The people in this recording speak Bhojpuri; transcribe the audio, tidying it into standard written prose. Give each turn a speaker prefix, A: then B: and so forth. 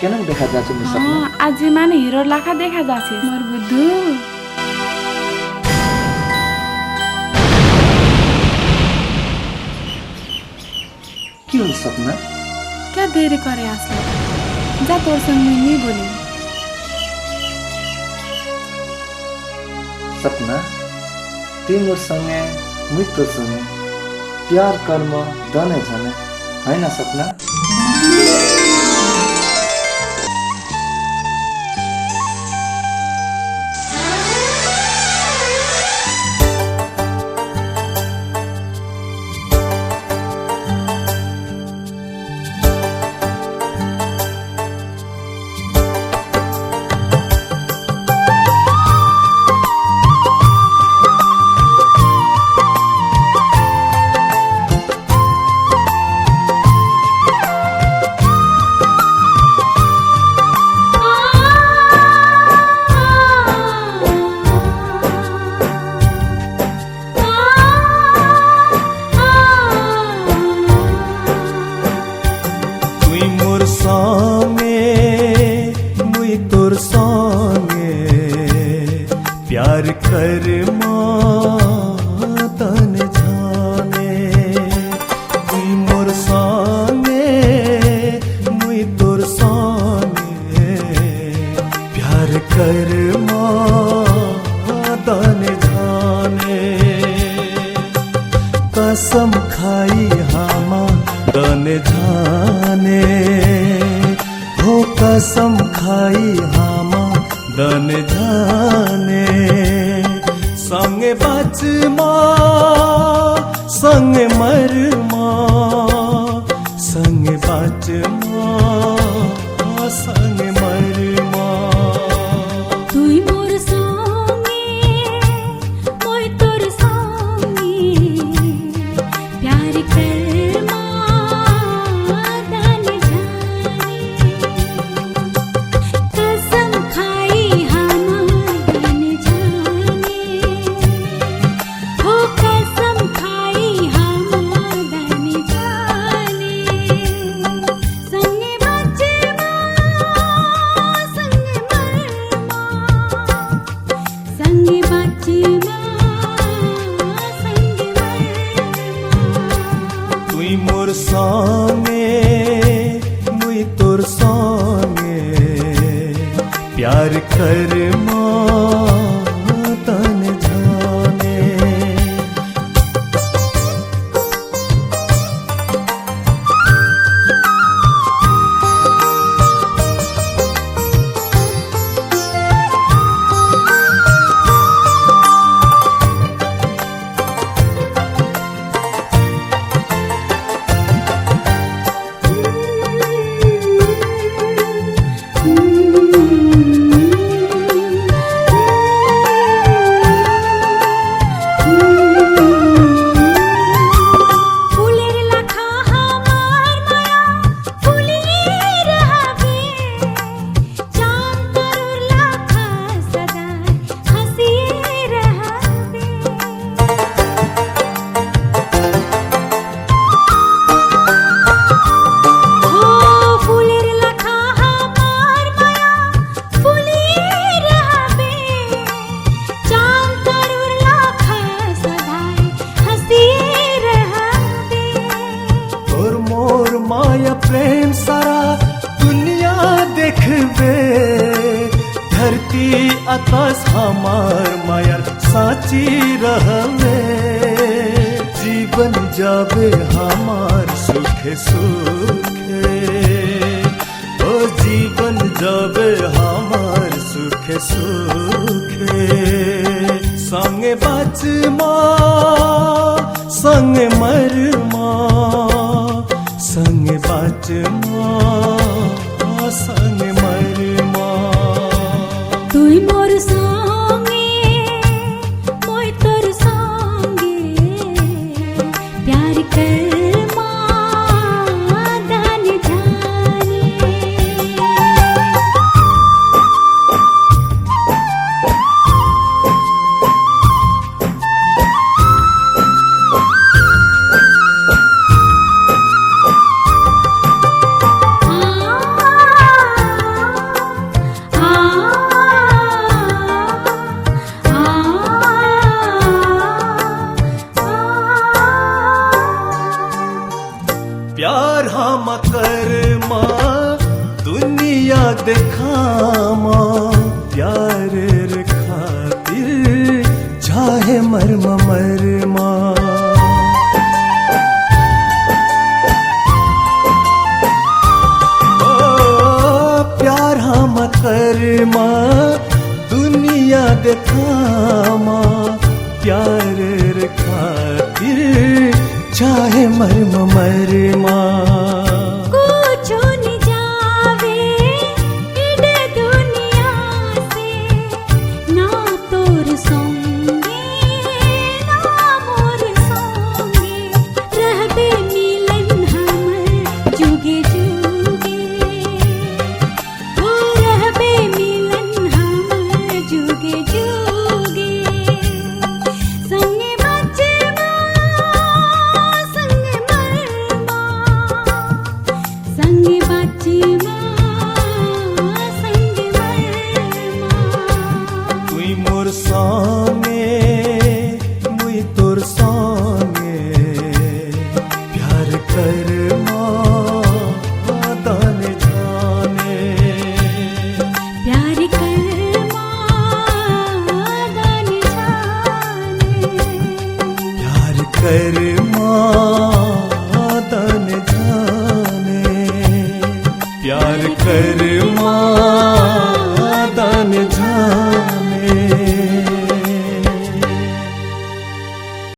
A: কেন দেখা যাচ্ছে নি সপনা?
B: আজি মানে হিরোর লাখা দেখা যাচ্ছে মোর বুদ্ধু।
A: কি হল সপনা?
B: क्या देरी करे আসলো যা তোর সঙ্গে নি বলি।
A: सपना तुम मोर संगे मुई तोर संगे प्यार कर्म दने झने है ना सपना?
C: प्यार कर तन जाने तुई मोर संगे मुई तोर संगे प्यार कर तन जाने कसम खाई हामा तन जाने हो कसम खाई हामा दन जाने संगे बच संगे मर संगे बच संगे मर
D: तुई मोर संगे मोय तोर संगे प्यार कर दन जाने कसम खाई दन जाने हो कसम खाई दन जाने संगे बच संगे मर संगे बच संगे मर
C: तुई मोर संगे मुई तोर संगे प्यार कर तन जाने
D: फुलेर लाखा हमार माया फुलिए रहबे चांद तोर लाखा सदा हंसिए रहबे हो फुलेर लाखा हमार माया फुलिए रहबे चांद तोर लाखा सदा हंसिए रहबे
C: और मोर माया प्रेम सारा दुनिया देखबे धरती आकाश हमार माया साची रहबे जीवन जाबे हमार सुखे सुखे ओ जीवन जाबे हमार सुखे सुखे संगे बच संगे मर संगे बच संगे मर
D: तुई मोर संगे मोय तोर संगे प्यार कर दन जाने
C: देखामा प्यार रे खातिर चाहे मरम मरमा प्यार हम करमा दुनिया देखामा प्यार रे खातिर चाहे मरम मरमा
D: कुछो नि जावे इडे दुनिया से ना तोर संगे ना मोर संगे रहबे मिलन हमर जुगे जुगे ओ रहबे मिलन हमर जुगे जुगे संगे बचवा संगे मरमा संगे बचवा संगे मरमा
C: तुई मोर संगे मुई तोर संगे प्यार करमा दाने जाने
D: प्यार करमा दान जाने
C: प्यार करमा दाने जाने प्यार करमा दाने जाने